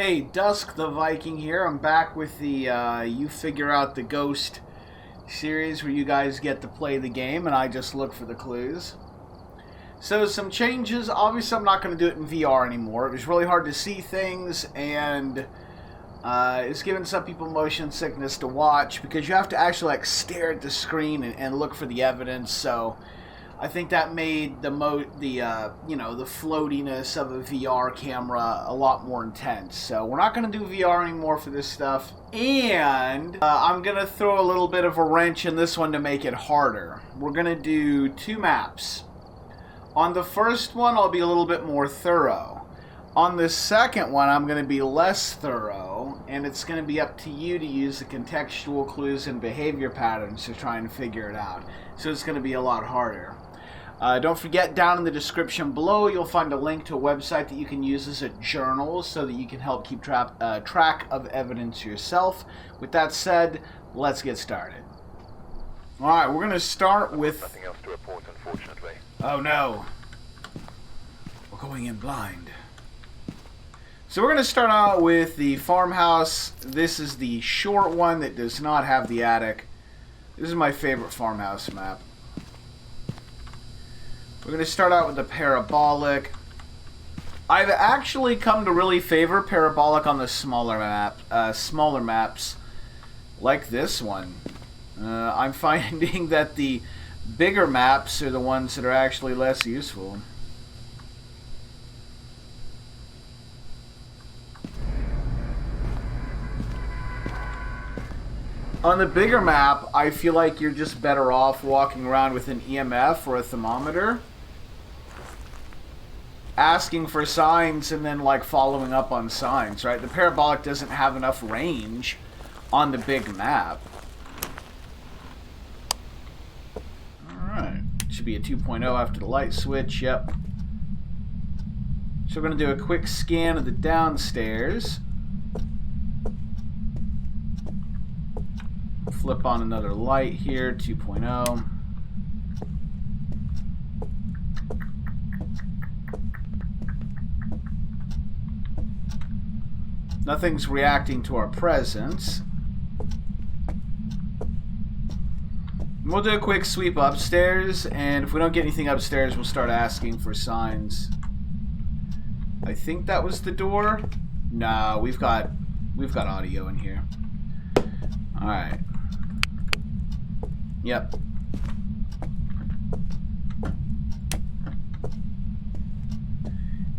Hey, Dusk the Viking here. I'm back with the You Figure Out the Ghost series where you guys get to play the game and I just look for the clues. So some changes. Obviously I'm not going to do it in VR anymore. It was really hard to see things and it's giving some people motion sickness to watch because you have to actually like stare at the screen and look for the evidence. So I think that made the floatiness of a VR camera a lot more intense. So we're not going to do VR anymore for this stuff. And I'm going to throw a little bit of a wrench in this one to make it harder. We're going to do 2 maps. On the first one, I'll be a little bit more thorough. On the second one, I'm going to be less thorough. And it's going to be up to you to use the contextual clues and behavior patterns to try and figure it out. So it's going to be a lot harder. Don't forget, down in the description below, you'll find a link to a website that you can use as a journal so that you can help keep track of evidence yourself. With that said, let's get started. Alright, we're going to start with... Nothing else to report, unfortunately. Oh no. We're going in blind. So we're going to start out with the farmhouse. This is the short one that does not have the attic. This is my favorite farmhouse map. We're going to start out with the parabolic. I've actually come to really favor parabolic on the smaller maps, like this one. I'm finding that the bigger maps are the ones that are actually less useful. On the bigger map, I feel like you're just better off walking around with an EMF or a thermometer, asking for signs and then like following up on signs, right? The parabolic doesn't have enough range on the big map. Alright, should be a 2.0 after the light switch, yep. So we're going to do a quick scan of the downstairs. Flip on another light here, 2.0. Nothing's reacting to our presence. We'll do a quick sweep upstairs, and if we don't get anything upstairs, we'll start asking for signs. I think that was the door. No, we've got audio in here. All right. Yep.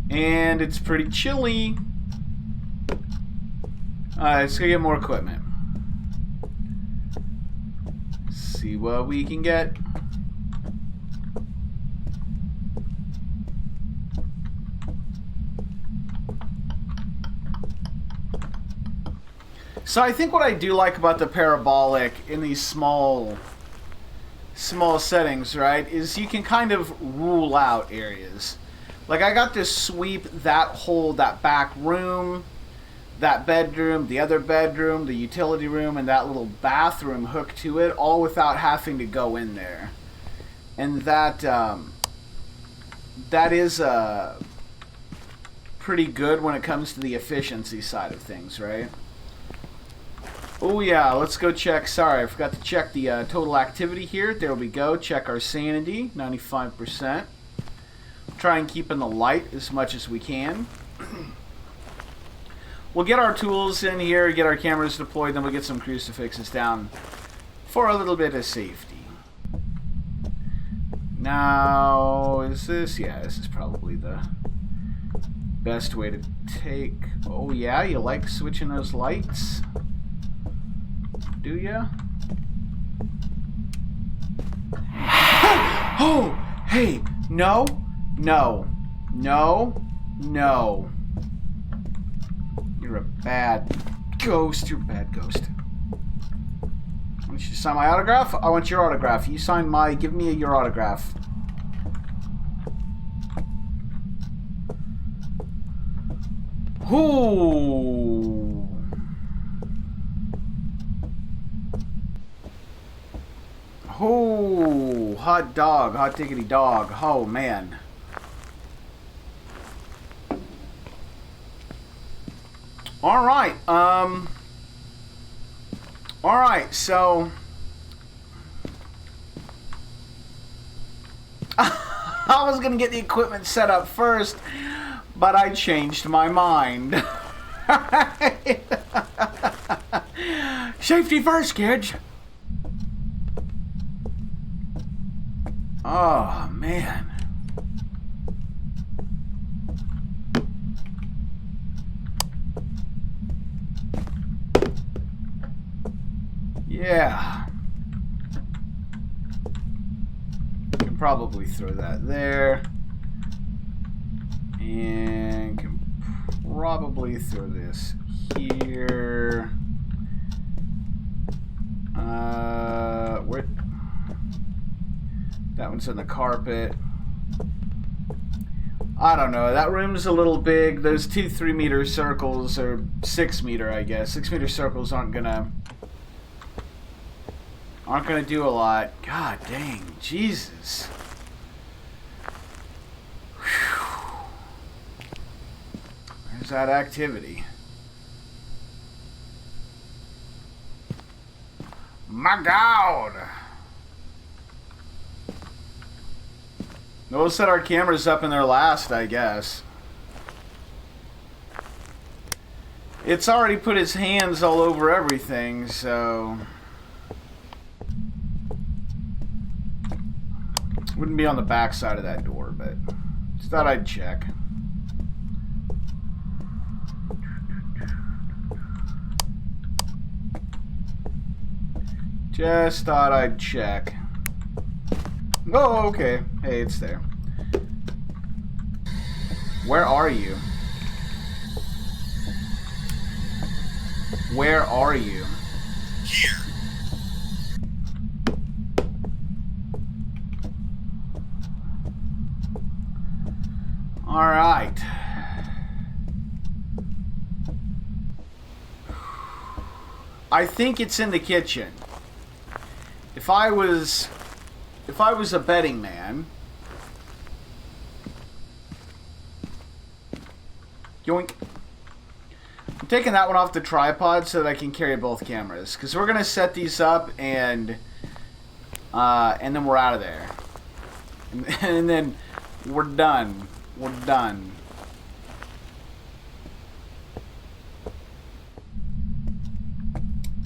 And it's pretty chilly. Alright, let's go get more equipment. See what we can get. So I think what I do like about the parabolic in these small settings, right, is you can kind of rule out areas. Like I got to sweep that back room, that bedroom, the other bedroom, the utility room, and that little bathroom hooked to it, all without having to go in there. And that is pretty good when it comes to the efficiency side of things, right? Oh yeah, let's go check. Sorry, I forgot to check the total activity here. There we go. Check our sanity, 95%. Try and keep in the light as much as we can. We'll get our tools in here, get our cameras deployed, then we'll get some crucifixes down for a little bit of safety. Now, is this? Yeah, this is probably the best way to take... Oh yeah, you like switching those lights? Do ya? Oh! Hey! No! No! No! No! You're a bad ghost. You're a bad ghost. I want you to sign my autograph. I want your autograph. You sign my... Give me your autograph. Ooh. Oh, hot dog. Hot diggity dog. Oh, man. Alright, alright, so... I was gonna get the equipment set up first, but I changed my mind. Safety first, kids! Oh, man. Yeah. Can probably throw that there. And can probably throw this here. Where? That one's in the carpet. I don't know. That room's a little big. Those 2 3-meter circles, or 6-meter, I guess. 6-meter circles aren't gonna do a lot. God dang, Jesus. Whew. There's that activity. My God. We'll set our cameras up in there last, I guess. It's already put its hands all over everything, so... Wouldn't be on the back side of that door, but just thought I'd check. Just thought I'd check. Oh, okay. Hey, it's there. Where are you? Where are you? Here. All right. I think it's in the kitchen. If I was a betting man, yoink. I'm taking that one off the tripod so that I can carry both cameras, because we're gonna set these up and then we're out of there, and then we're done. We're done.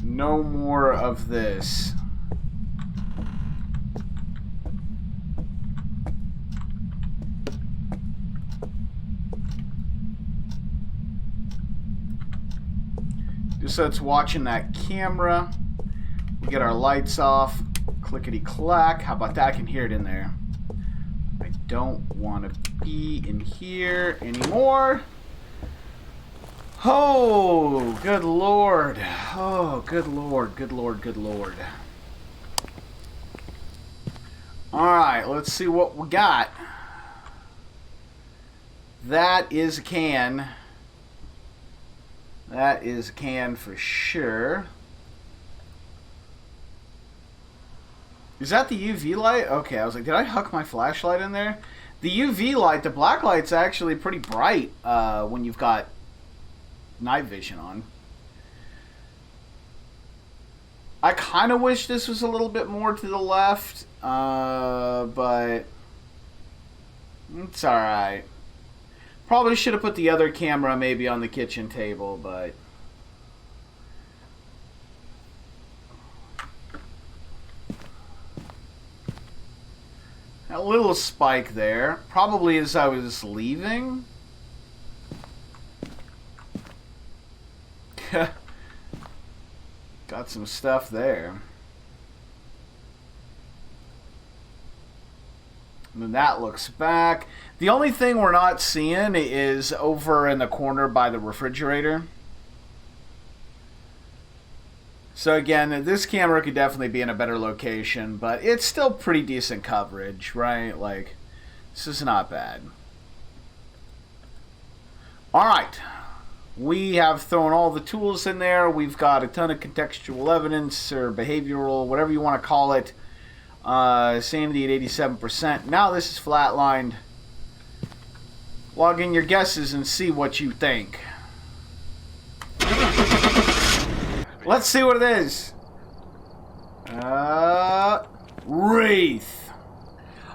No more of this. Just so it's watching that camera. We get our lights off. Clickety clack. How about that? I can hear it in there. I don't want to be in here anymore. Oh, good Lord. Oh, good Lord, good Lord, good Lord. Alright, let's see what we got. That is a can. That is a can for sure. Is that the UV light? Okay, I was like, did I huck my flashlight in there? The UV light, the black light's actually pretty bright when you've got night vision on. I kind of wish this was a little bit more to the left, but it's alright. Probably should have put the other camera maybe on the kitchen table, but... A little spike there. Probably as I was leaving. Got some stuff there. And then that looks back. The only thing we're not seeing is over in the corner by the refrigerator. So again, this camera could definitely be in a better location, but it's still pretty decent coverage, right? Like, this is not bad. Alright. We have thrown all the tools in there. We've got a ton of contextual evidence or behavioral, whatever you want to call it. Sanity at 87%. Now this is flatlined. Log in your guesses and see what you think. Let's see what it is. Wraith.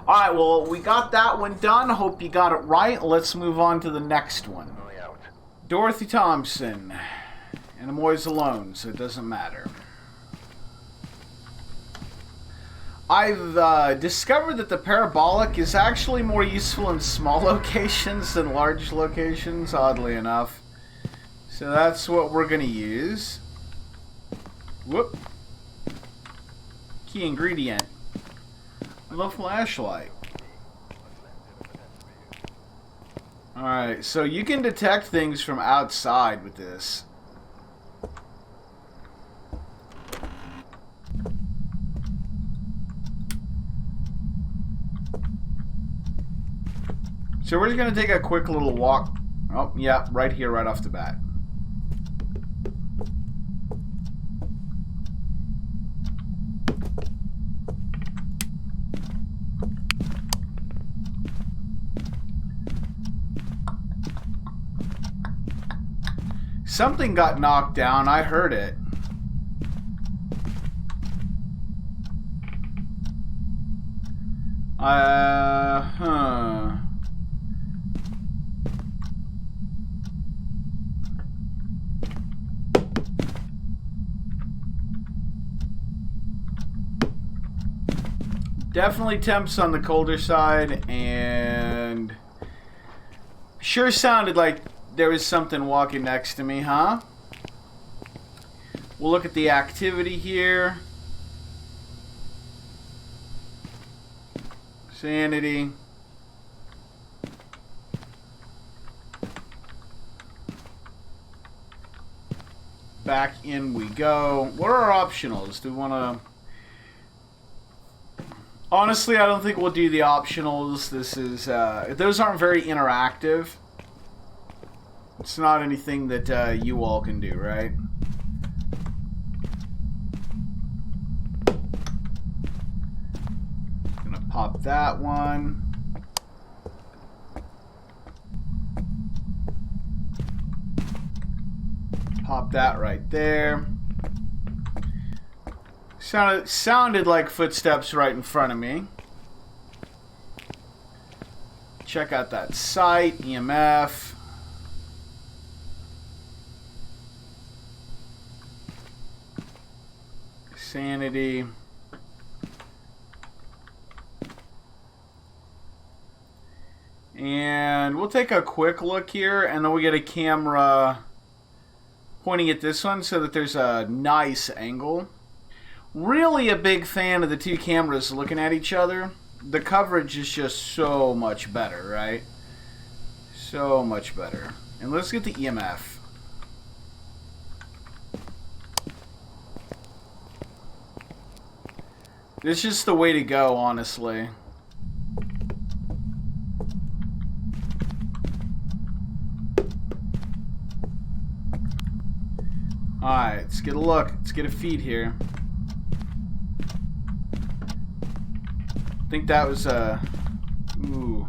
Alright, well, we got that one done. Hope you got it right. Let's move on to the next one. Only out. Dorothy Thompson. And I'm always alone, so it doesn't matter. I've discovered that the parabolic is actually more useful in small locations than large locations, oddly enough. So that's what we're going to use. Whoop. Key ingredient. The flashlight. Alright, so you can detect things from outside with this. So we're just going to take a quick little walk. Oh, yeah, right here, right off the bat. Something got knocked down. I heard it. Huh. Definitely temps on the colder side, and sure sounded like there was something walking next to me, huh? We'll look at the activity here. Sanity. Back in we go. What are our optionals? Do we want to... Honestly, I don't think we'll do the optionals. This is... those aren't very interactive. It's not anything that you all can do, right? Gonna pop that one. Pop that right there. Sounded like footsteps right in front of me. Check out that site, EMF. Sanity. And we'll take a quick look here, and then we get a camera pointing at this one so that there's a nice angle. Really a big fan of the two cameras looking at each other. The coverage is just so much better, right? So much better. And let's get the EMF. It's just the way to go, honestly. Alright, let's get a look. Let's get a feed here. I think that was ooh.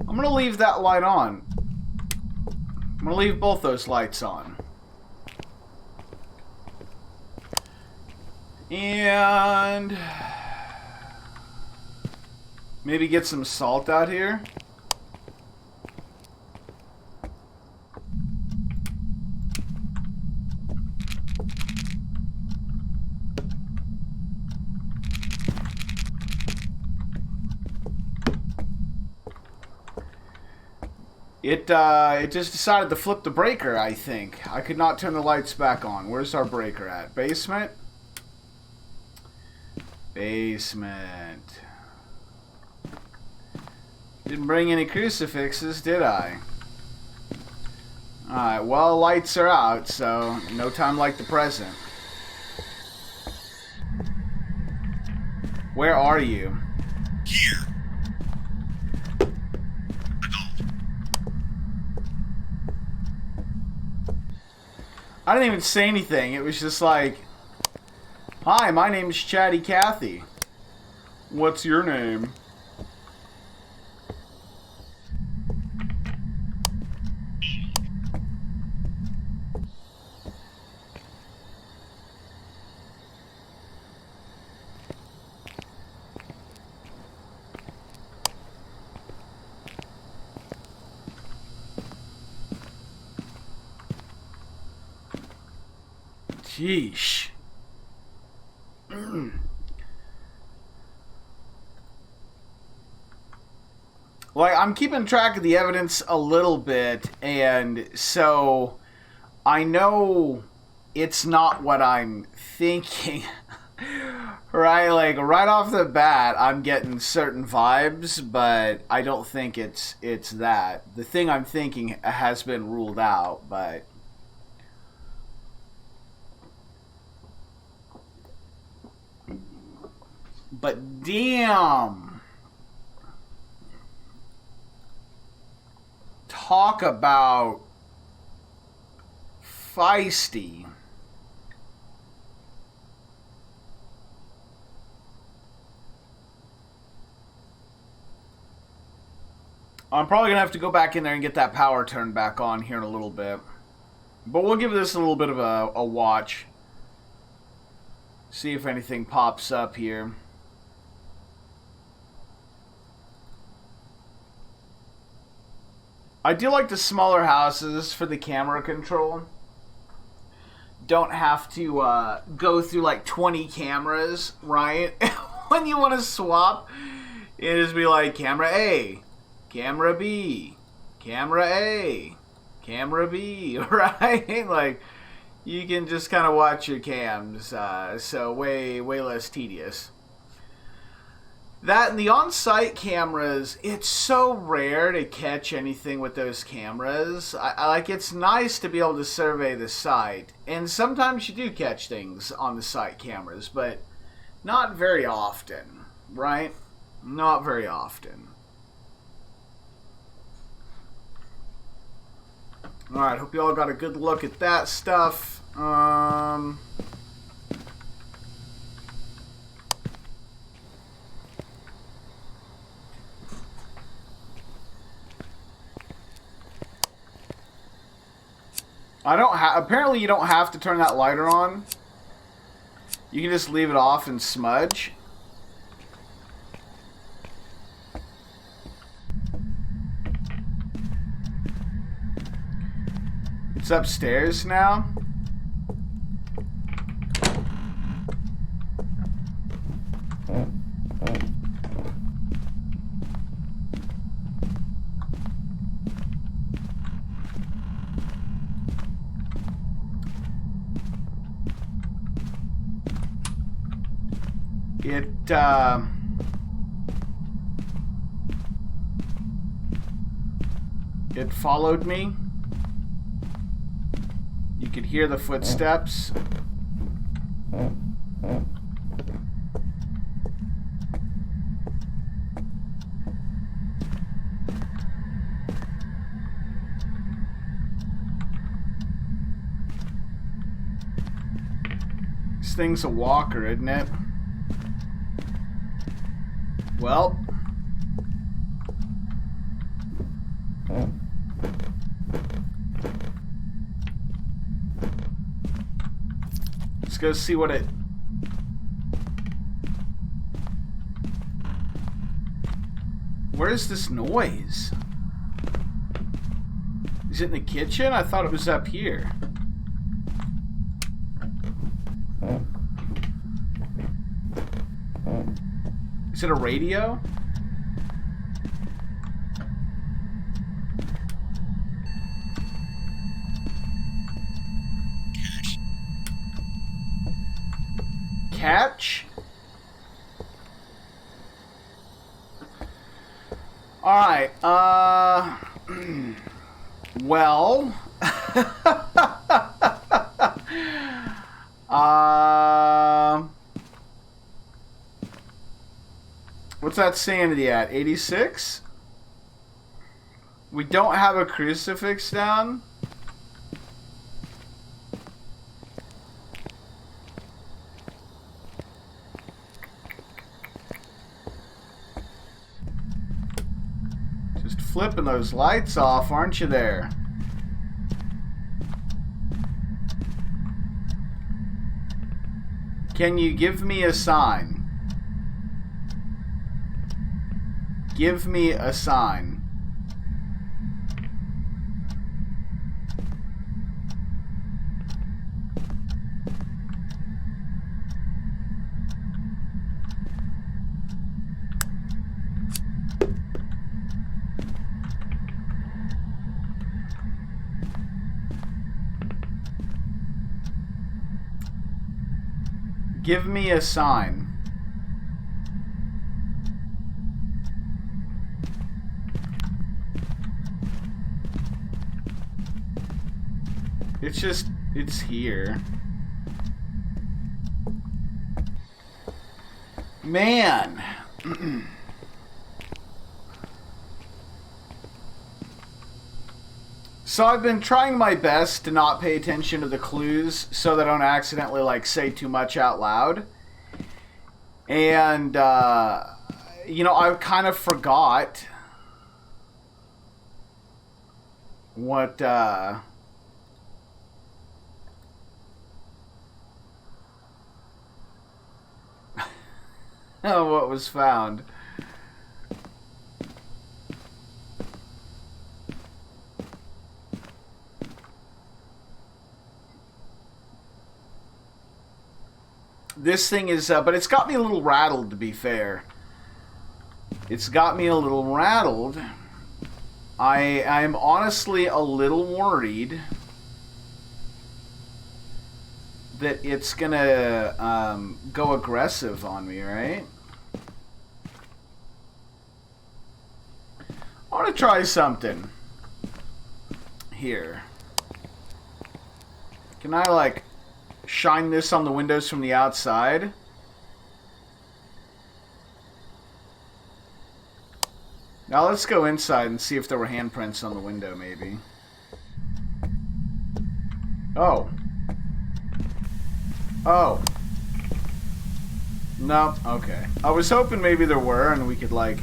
I'm gonna leave that light on. I'm going to leave both those lights on. And maybe get some salt out here. It just decided to flip the breaker, I think. I could not turn the lights back on. Where's our breaker at? Basement? Basement. Didn't bring any crucifixes, did I? Alright, well, lights are out, so no time like the present. Where are you? Here. I didn't even say anything. It was just like, hi, my name's Chatty Cathy. What's your name? Sheesh. Like, I'm keeping track of the evidence a little bit, and so I know it's not what I'm thinking. Right? Like, right off the bat, I'm getting certain vibes, but I don't think it's that. The thing I'm thinking has been ruled out, but... But damn. Talk about feisty. I'm probably going to have to go back in there and get that power turned back on here in a little bit. But we'll give this a little bit of a watch. See if anything pops up here. I do like the smaller houses for the camera control. Don't have to go through like 20 cameras, right? When you want to swap, it just be like camera A, camera B, camera A, camera B, right? Like, you can just kind of watch your cams, so way less tedious. That and the on-site cameras, it's so rare to catch anything with those cameras. I like, it's nice to be able to survey the site, and sometimes you do catch things on the site cameras, but not very often, right? Not very often. Alright, hope you all got a good look at that stuff. Apparently you don't have to turn that lighter on. You can just leave it off and smudge. It's upstairs now. It followed me. You could hear the footsteps. This thing's a walker, isn't it? Well, let's go see what it... Where's this noise? Is it in the kitchen? I thought it was up here. Is it a radio? Catch? Alright, well... What's that sanity at? 86? We don't have a crucifix down? flipping those lights off, aren't you there? Can you give me a sign? Give me a sign. Give me a sign. It's here. Man. So I've been trying my best to not pay attention to the clues so that I don't accidentally, like, say too much out loud. And, you know, I kind of forgot what, what was found. This thing is, but it's got me a little rattled, to be fair. It's got me a little rattled. I'm honestly a little worried that it's gonna go aggressive on me, right? I want to try something here. Can I, like, shine this on the windows from the outside? Now let's go inside and see if there were handprints on the window, maybe. Oh. Oh. No, okay. I was hoping maybe there were and we could, like,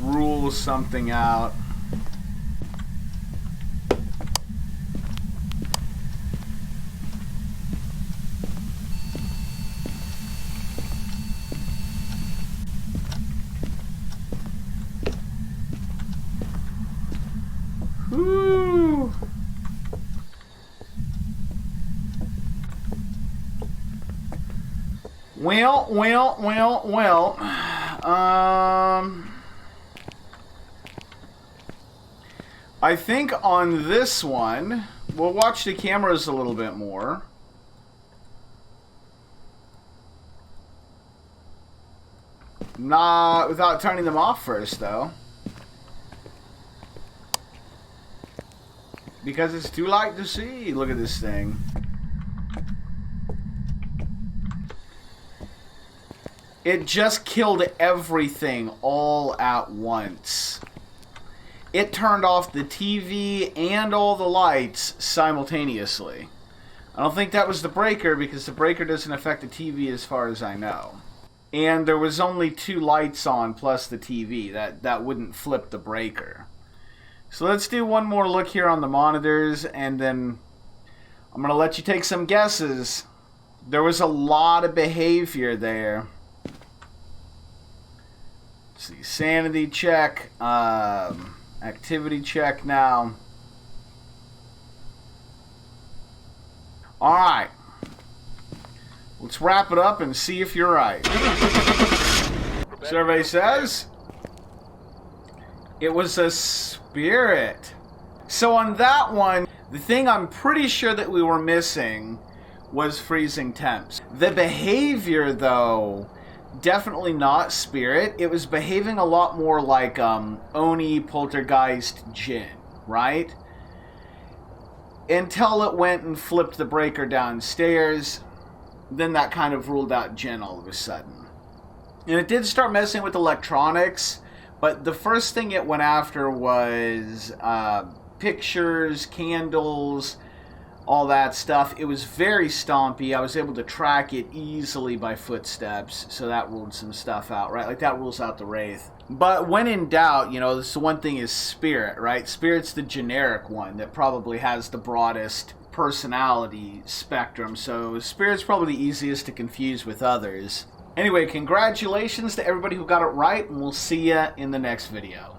rule something out. Woo. Well. I think on this one, we'll watch the cameras a little bit more. Not without turning them off first, though. Because it's too light to see. Look at this thing. It just killed everything all at once. It turned off the TV and all the lights simultaneously. I don't think that was the breaker because the breaker doesn't affect the TV as far as I know. And there was only 2 lights on plus the TV. That wouldn't flip the breaker. So let's do one more look here on the monitors, and then I'm going to let you take some guesses. There was a lot of behavior there. Let's see, sanity check, activity check now. Alright. Let's wrap it up and see if you're right. Survey says it was a spirit. So on that one, the thing I'm pretty sure that we were missing was freezing temps. The behavior, though, definitely not spirit. It was behaving a lot more like Oni, poltergeist, Jinn, right? Until it went and flipped the breaker downstairs. Then that kind of ruled out Jinn all of a sudden. And it did start messing with electronics. But the first thing it went after was pictures, candles, all that stuff. It was very stompy. I was able to track it easily by footsteps, so that ruled some stuff out, right? Like, that rules out the Wraith. But when in doubt, you know, this one thing is Spirit, right? Spirit's the generic one that probably has the broadest personality spectrum, so Spirit's probably the easiest to confuse with others. Anyway, congratulations to everybody who got it right, and we'll see ya in the next video.